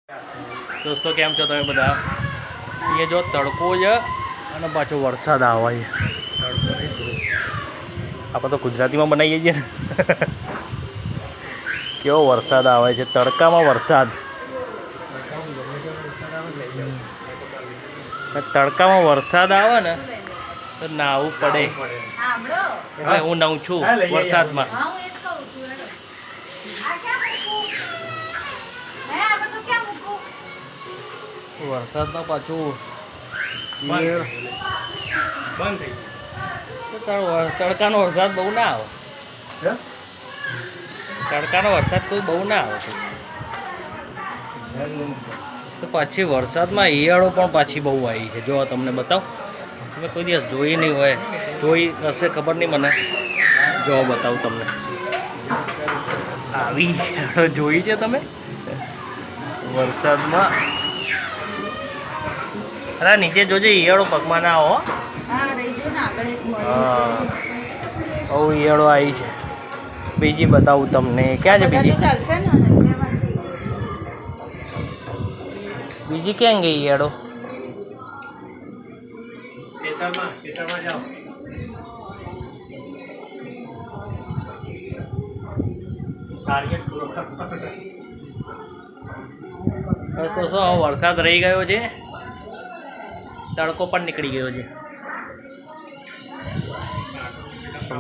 दोस्तों केम छो तमे बधा? ये जो तड़को है અને પાછો વરસાદ આવે છે। તડકો નહીં ધ્રુવ આપણે તો ગુજરાતીમાં બનાવીએ છીએ ને। કેવો વરસાદ આવે છે, તડકામાં વરસાદ। તડકામાં વરસાદ આવે ને તો નાહવું પડે। એટલે હું નાહું છું વરસાદમાં। વરસાદમાં પાછું તડકાનો વરસાદ બહુ ના આવે। તડકાનો વરસાદ કોઈ બહુ ના આવે તો પાછી વરસાદમાં ઈયળો પણ પાછી બહુ આવી છે। જો તમને બતાવું, તમે કોઈ દિવસ જોઈ નહીં હોય, જોઈ હશે ખબર નહીં મને। જો બતાવું તમને, આવી ઈયળો જોઈ છે તમે વરસાદમાં? અરે નીચે જોજે, ઈયળો પગમાં ના આવો। હા, બહુ ઈયળો આવી છે। બીજી બતાવું તમને, ક્યાં છે બીજી? બીજી ક્યાં ગઈ ઈયળો? તો શું વરસાદ રહી ગયો છે, તડકો પણ નીકળી ગયો છે।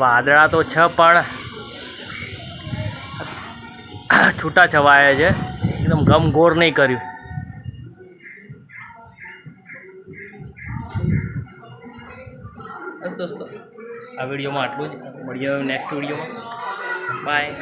વાદળા તો છે પણ છૂટા છવાયા છે, એકદમ ઘમઘોર નહીં કર્યું। દોસ્તો આ વિડીયોમાં આટલું જ, મળીએ નેક્સ્ટ વિડીયોમાં। બાય।